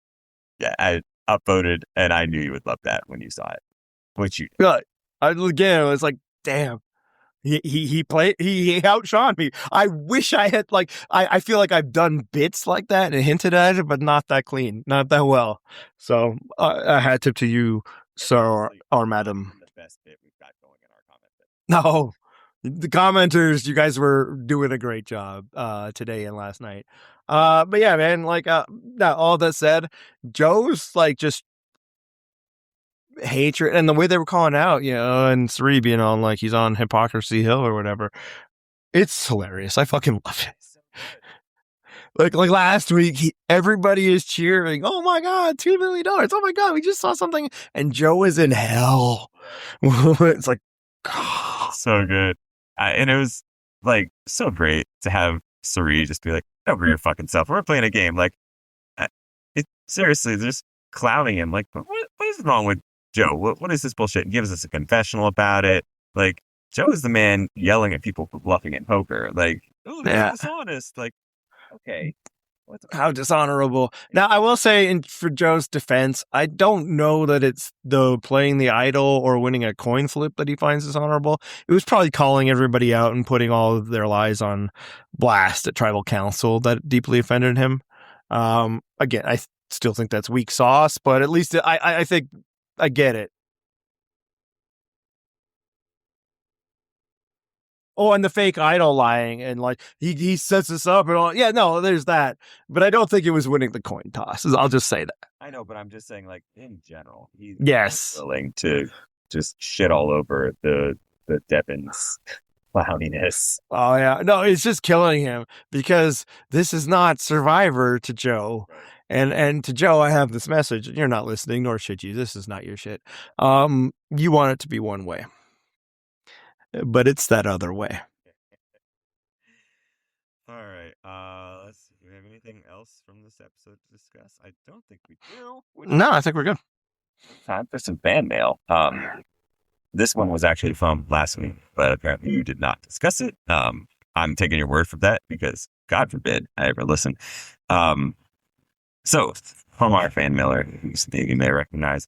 Yeah, I upvoted, and I knew you would love that when you saw it. Which you did. Again, it was like, damn. He outshone me. I wish I had, like, I feel like I've done bits like that and hinted at it, but not that clean, not that well. So I had tip to you, sir or madam. The best bit we've got going in our comment bit. No, the commenters, you guys were doing a great job today and last night. But yeah, man, like, all that said, Joe's like just hatred, and the way they were calling out, and Cirie being on like he's on Hypocrisy Hill or whatever. It's hilarious. I fucking love it. Like last week, everybody is cheering. Oh my God, $2 million. Oh my God, we just saw something. And Joe is in hell. It's like, so good. And it was like so great to have Cirie just be like, over your fucking self. We're playing a game. Like, seriously, just clowning him. Like, what is wrong with Joe? What is this bullshit? And gives us a confessional about it. Like, Joe is the man yelling at people for bluffing in poker. Like, that's dishonest. Like, okay. How dishonorable. Now, I will say, for Joe's defense, I don't know that it's the playing the idol or winning a coin flip that he finds dishonorable. It was probably calling everybody out and putting all of their lies on blast at tribal council that deeply offended him. Again, I still think that's weak sauce, but at least I think I get it. Oh, and the fake idol lying, and like he sets us up and all. Yeah, no, there's that. But I don't think it was winning the coin toss. I'll just say that. I know, but I'm just saying, like, in general, he's willing to just shit all over the Devens clowniness. Oh yeah, no, it's just killing him, because this is not Survivor to Joe. Right. And to Joe, I have this message. You're not listening, nor should you. This is not your shit. You want it to be one way. but it's that other way. All right. Let's see. Do we have anything else from this episode to discuss? I don't think we do. No, I think we're good. Time for some fan mail. This one was actually from last week, but apparently you did not discuss it. I'm taking your word for that because God forbid I ever listen. So from our fan mailer, whose name you may recognize,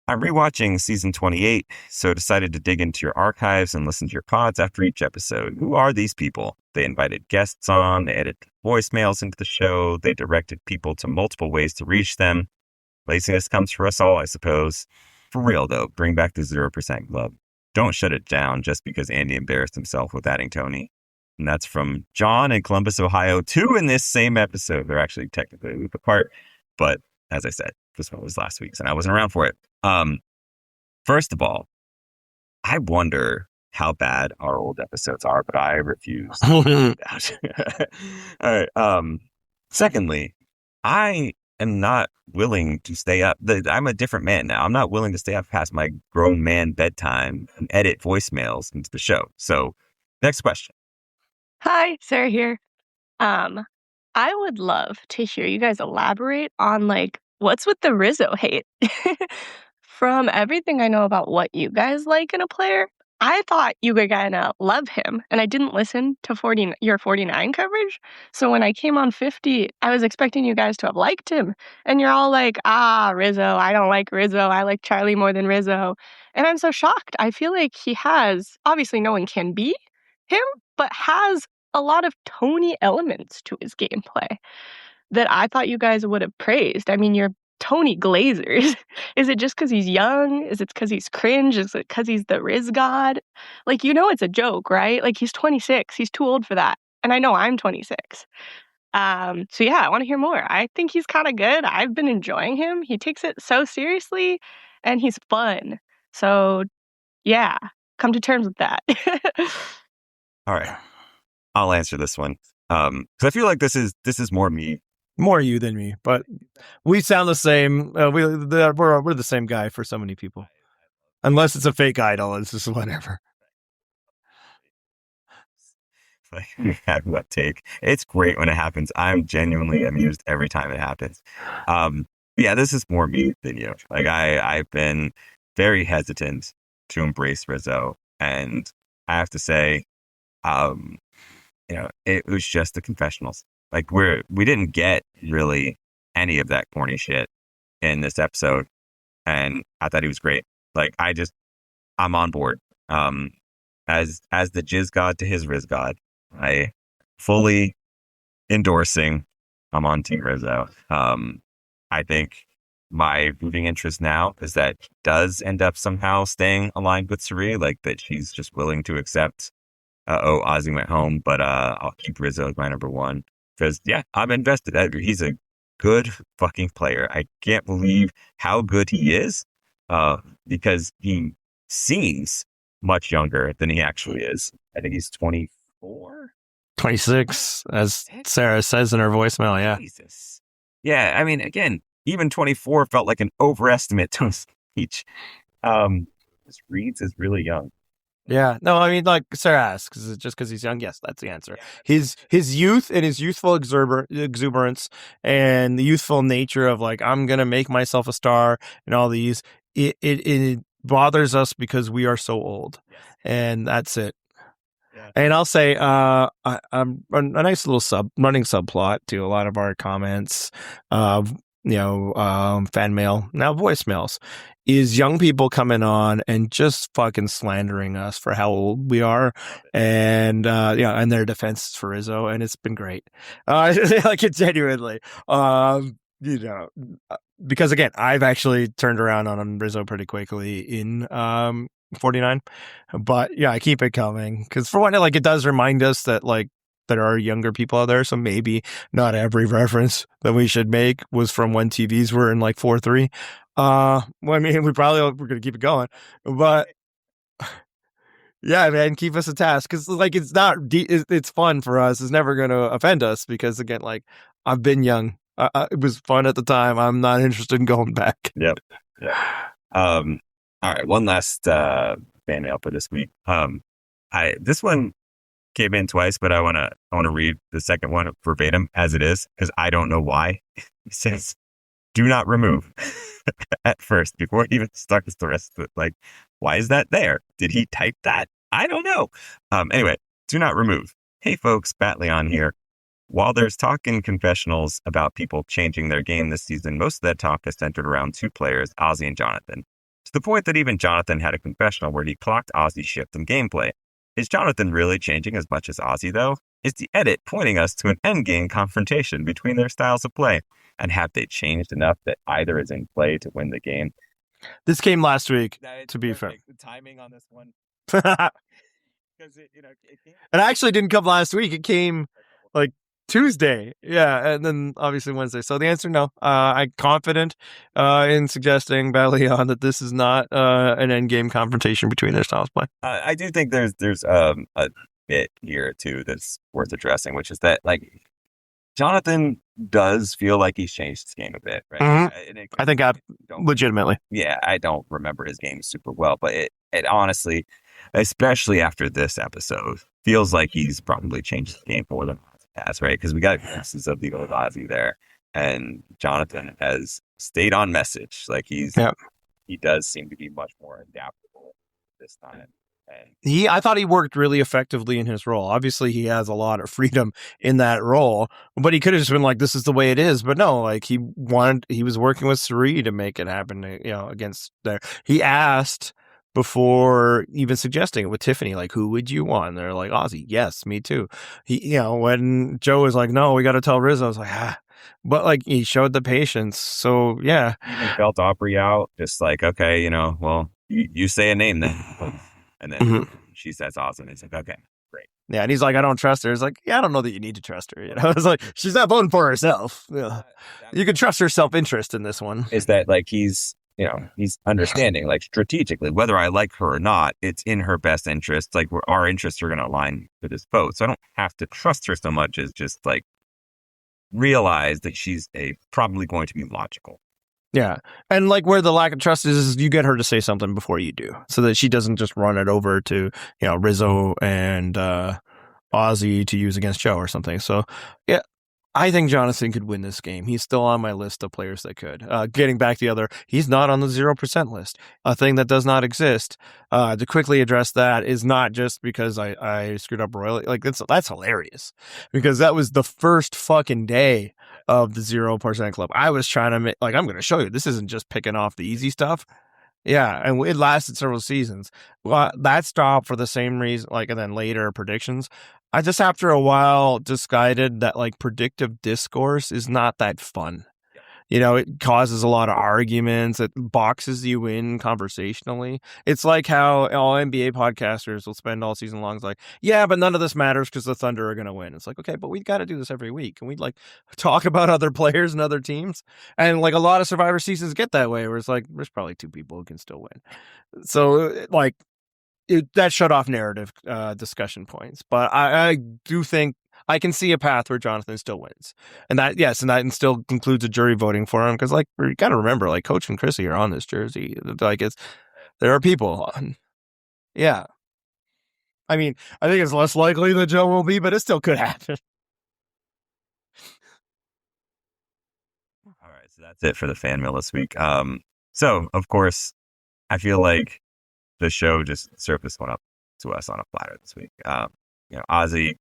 I'm rewatching season 28, so decided to dig into your archives and listen to your pods after each episode. Who are these people? They invited guests on, they edited voicemails into the show, they directed people to multiple ways to reach them. Laziness comes for us all, I suppose. For real, though, bring back the 0% Club. Don't shut it down just because Andy embarrassed himself with adding Tony. And that's from John in Columbus, Ohio. 2 in this same episode. They're actually technically a week apart, but as I said, this one was last week's and I wasn't around for it. First of all, I wonder how bad our old episodes are, but I refuse to find out. All right. Secondly, I am not willing to stay up. I'm a different man now. I'm not willing to stay up past my grown man bedtime and edit voicemails into the show. So, next question. Hi, Sarah here. I would love to hear you guys elaborate on what's with the Rizzo hate. From everything I know about what you guys like in a player, I thought you were gonna love him, and I didn't listen to your 49 coverage. So when I came on 50, I was expecting you guys to have liked him, and you're all like, Rizzo, I don't like Rizzo, I like Charlie more than Rizzo. And I'm so shocked. I feel like he has, obviously no one can be him, but has a lot of Tony elements to his gameplay that I thought you guys would have praised. I mean, you're Tony Glazers. Is it just because he's young? Is it because he's cringe? Is it because he's the Riz god? It's a joke, right? He's 26. He's too old for that. And I know I'm 26. So yeah, I want to hear more. I think he's kind of good. I've been enjoying him. He takes it so seriously and he's fun. So yeah, come to terms with that. All right. I'll answer this one. Because I feel like this is more me. More you than me, but we sound the same. We're the same guy for so many people. Unless it's a fake idol, it's just whatever. Have that take. It's great when it happens. I'm genuinely amused every time it happens. Yeah, this is more me than you. I've been very hesitant to embrace Rizzo, and I have to say, it was just the confessionals. We didn't get really any of that corny shit in this episode, and I thought he was great. I'm on board. As the Jizz God to his Riz God, I fully endorsing. I'm on Team Rizzo. I think my rooting interest now is that he does end up somehow staying aligned with Cirie, that she's just willing to accept. Ozzy went home, but I'll keep Rizzo as my number one. Because, yeah, I'm invested. He's a good fucking player. I can't believe how good he is because he seems much younger than he actually is. I think he's 24? 26, as Sarah says in her voicemail, yeah. Jesus. Yeah, I mean, again, even 24 felt like an overestimate to his speech. Reeds is really young. Yeah, no, I mean, Sarah asks, is it just because he's young? Yes, that's the answer. His youth and his youthful exuberance and the youthful nature of I'm gonna make myself a star and all these, it bothers us because we are so old, and that's it. Yeah. And I'll say, I'm a nice little running subplot to a lot of our comments, fan mail, now voicemails, is young people coming on and just fucking slandering us for how old we are, and and their defense for Rizzo, and it's been great. It genuinely, because again, I've actually turned around on Rizzo pretty quickly in 49, but yeah, I keep it coming because for one, it does remind us that there are younger people out there, so maybe not every reference that we should make was from when TVs were in 4:3. I mean, we're going to keep it going, but yeah, man, keep us a task because it's not it's fun for us. It's never going to offend us because again, I've been young. It was fun at the time. I'm not interested in going back. Yep. Yeah. All right, one last fan mail for this week. This one came in twice, but I wanna read the second one verbatim as it is because I don't know why. It says, "Do not remove." At first, before it even starts the rest of it, like, why is that there? Did he type that? I don't know. Anyway, do not remove. Hey folks, Bat Leon here. While there's talk in confessionals about people changing their game this season, most of that talk has centered around two players, Ozzy and Jonathan. To the point that even Jonathan had a confessional where he clocked Ozzy's shift in gameplay. Is Jonathan really changing as much as Ozzy, though? Is the edit pointing us to an endgame confrontation between their styles of play? And have they changed enough that either is in play to win the game? This came last week, to be fair. The timing on this one, It because it came actually didn't come last week. It came like Tuesday. Yeah, and then obviously Wednesday. So the answer, no. I'm confident in suggesting Baleon that this is not an endgame confrontation between their styles of play. I do think there's a bit here too that's worth addressing, which is that like Jonathan does feel like he's changed his game a bit, right? Mhm. I think legitimately. Yeah, I don't remember his game super well, but it honestly, especially after this episode, feels like he's probably changed the game more than Ozzy has, right? Because we got glimpses of the old Ozzy there, and Jonathan has stayed on message. Like he does seem to be much more adaptable this time. I thought he worked really effectively in his role. Obviously, he has a lot of freedom in that role, but he could have just been like, "This is the way it is." But no, like he was working with Cirie to make it happen. Against there, he asked before even suggesting it with Tiffany, like, "Who would you want?" And they're like, "Ozzy." Yes, me too. When Joe was like, "No, we got to tell Rizo," I was like, but like he showed the patience. So yeah, even felt Aubrey out, just like, okay, well, you say a name then. And then she says Ozzy, and it's like, okay, great. Yeah, and he's like, I don't trust her. It's like, yeah, I don't know that you need to trust her. It's like, she's not voting for herself. Yeah. You can trust her self-interest in this one. Is that like he's understanding, like strategically, whether I like her or not, it's in her best interest. Like our interests are going to align with this vote. So I don't have to trust her so much as just like realize that she's probably going to be logical. Yeah. And like where the lack of trust is you get her to say something before you do so that she doesn't just run it over to, Rizo and Ozzy to use against Joe or something. So, yeah, I think Jonathan could win this game. He's still on my list of players that could. Getting back to the other, he's not on the 0% list, a thing that does not exist. To quickly address that is not just because I screwed up royally. Like that's hilarious because that was the first fucking day of the 0% club. I was trying to make, like, I'm going to show you, this isn't just picking off the easy stuff. Yeah, and it lasted several seasons. Well, that stopped for the same reason, and then later predictions. I just, after a while, decided that, predictive discourse is not that fun. It causes a lot of arguments. It boxes you in conversationally. It's like how all NBA podcasters will spend all season long like, yeah, but none of this matters because the Thunder are going to win. It's like, okay, but we got to do this every week. Can we talk about other players and other teams? And a lot of Survivor seasons get that way where it's like, there's probably two people who can still win. So that shut off narrative discussion points. But I do think I can see a path where Jonathan still wins. And that still includes a jury voting for him. Because, you got to remember, Coach and Chrissy are on this jersey. There are people on. Yeah. I mean, I think it's less likely that Joe will be, but it still could happen. All right. So that's it for the fan mail this week. So, of course, I feel like the show just served this one up to us on a platter this week. Ozzy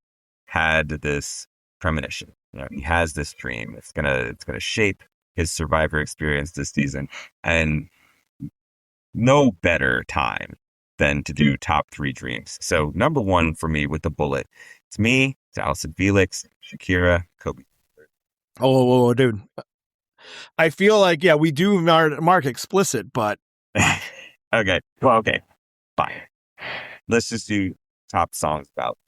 had this premonition. He has this dream. It's gonna shape his Survivor experience this season, and no better time than to do top 3 dreams. So number 1 for me with the bullet, it's me, it's Allison Felix, Shakira, Kobe. Oh, dude. I feel like, yeah, we do mark explicit, but okay. Well, okay, fine. Let's just do top songs about.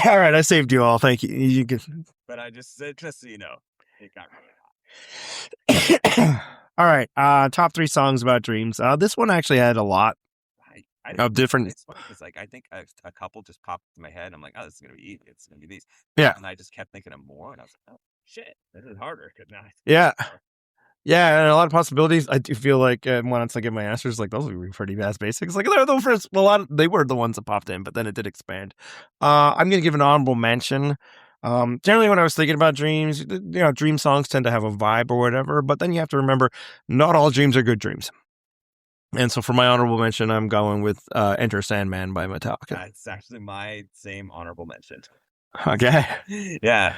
All right, I saved you all. Thank you. You can. But I just so you know, it got really hot. All right, top 3 songs about dreams. This one actually had a lot of different. It's funny because I think a couple just popped in my head. I'm like, oh, this is gonna be easy. It's gonna be these. Yeah. And I just kept thinking of more, and I was like, oh shit, this is harder. Yeah. Yeah, and a lot of possibilities. I do feel like once I get my answers, like those would be pretty ass basics. Like they're the first, they were the ones that popped in, but then it did expand. I'm gonna give an honorable mention. Generally, when I was thinking about dreams, dream songs tend to have a vibe or whatever. But then you have to remember, not all dreams are good dreams. And so for my honorable mention, I'm going with "Enter Sandman" by Metallica. That's actually my same honorable mention. Okay. Yeah,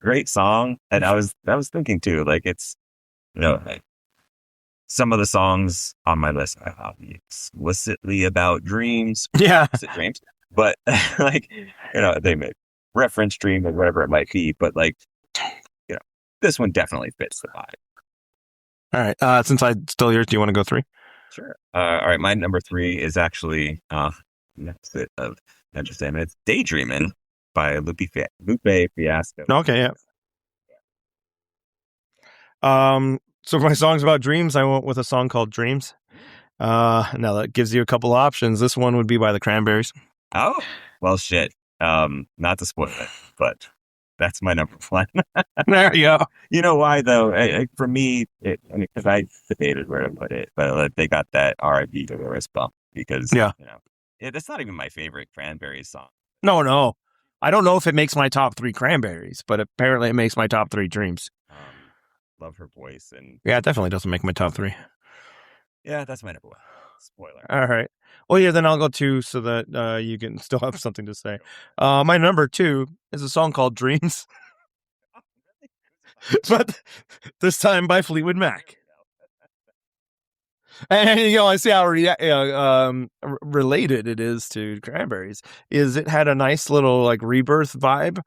great song. And I was thinking too, like it's. Like, some of the songs on my list are obviously explicitly about dreams. Yeah. Dreams. But like, they may reference dream or whatever it might be. But like, this one definitely fits the vibe. All right. Since I'm still here, do you want to go 3? Sure. All right. My number 3 is actually next bit of interesting. It's Daydreaming by Lupe Fiasco. Okay, yeah. So for my songs about dreams, I went with a song called Dreams. Now that gives you a couple options. This one would be by the Cranberries. Oh, well, shit. Not to spoil it, but that's my number 1. There you go. You know why though? For me, because I debated where to put it, but they got that R.I.P. Dolores bump because that's not even my favorite Cranberries song. No. I don't know if it makes my top 3 Cranberries, but apparently it makes my top 3 Dreams. Love her voice, and yeah, it definitely doesn't make my top 3. Yeah, that's my number 1. Spoiler. All right. Well, yeah, then I'll go 2 so that you can still have something to say. My number 2 is a song called Dreams, but this time by Fleetwood Mac. And I see how related it is to Cranberries. It had a nice little like rebirth vibe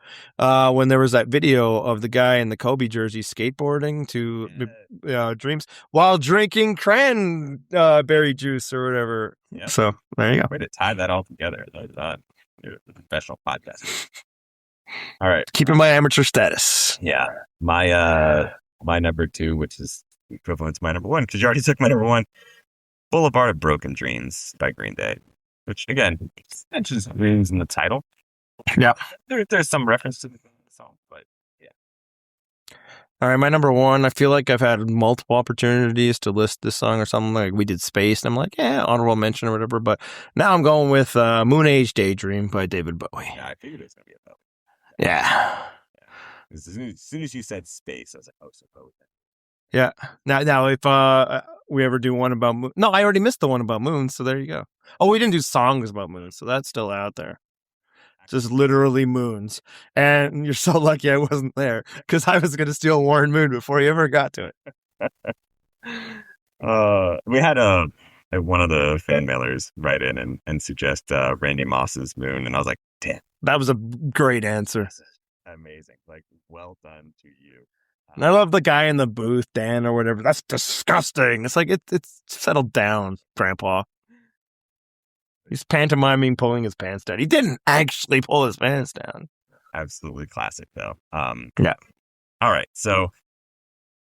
when there was that video of the guy in the Kobe jersey skateboarding to Dreams while drinking cranberry juice or whatever. Yeah. So there you go. Way to tie that all together. You're a professional podcast. All right, keeping my amateur status. Yeah, my number 2, which is equivalent to my number 1, because you already took my number 1, Boulevard of Broken Dreams by Green Day, which again mentions dreams in the title. Yeah, there's some reference to the song, but yeah. All right, my number 1, I feel like I've had multiple opportunities to list this song or something. Like we did Space, and I'm like, yeah, honorable mention or whatever, but now I'm going with Moon Age Daydream by David Bowie. Yeah, I figured it was going to be a Bowie. Yeah. As soon as you said Space, I was like, oh, so Bowie. Yeah. Now, if we ever do one about Moon, no, I already missed the one about Moon, so there you go. Oh, we didn't do songs about Moon, so that's still out there. Just literally moons, and you're so lucky I wasn't there because I was going to steal Warren Moon before you ever got to it. We had one of the fan mailers write in and suggest Randy Moss's Moon, and I was like, damn, that was a great answer. Amazing, like well done to you. And I love the guy in the booth, Dan or whatever. That's disgusting. It's like it's settled down, Grandpa. He's pantomiming pulling his pants down. He didn't actually pull his pants down. Absolutely classic, though. Yeah. All right. So,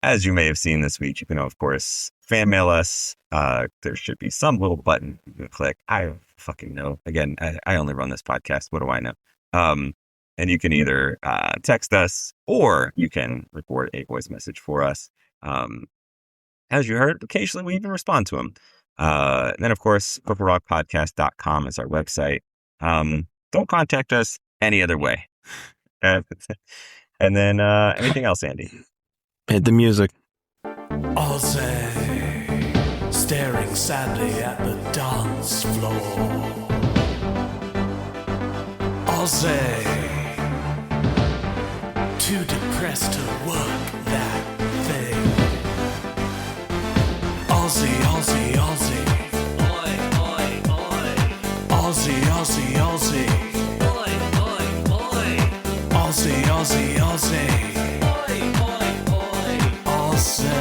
as you may have seen this week, you can, of course, fan mail us. There should be some little button you can click. I don't fucking know. Again, I only run this podcast. What do I know? And you can either text us or you can record a voice message for us. As you heard, occasionally we even respond to them. And then, of course, purplerockpodcast.com is our website. Don't contact us any other way. And then anything else, Andy? Hit the music. Ozzy, staring sadly at the dance floor. Ozzy, too depressed to work that thing. Ozzy, Ozzy, Ozzy. Oi, oi, oi. Ozzy, Ozzy, Ozzy. Oi, oi, oi. Ozzy, Ozzy, Ozzy. Oi, oi, oi. Ozzy.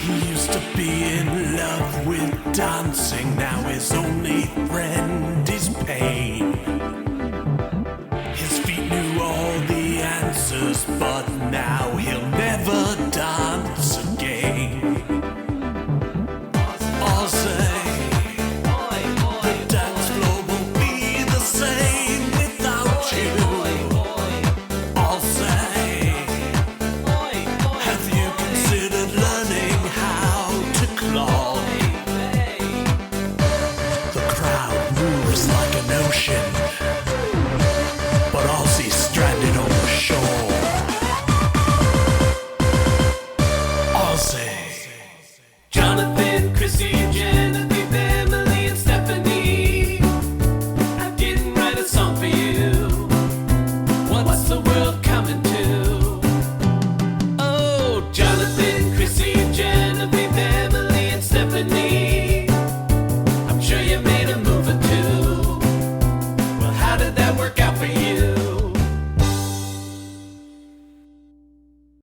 He used to be in love with dancing. Now his only friend is pain. His feet knew all the answers, but now he'll never dance again. Ozzy, the dance floor won't be the same without you. Ozzy, Jonathan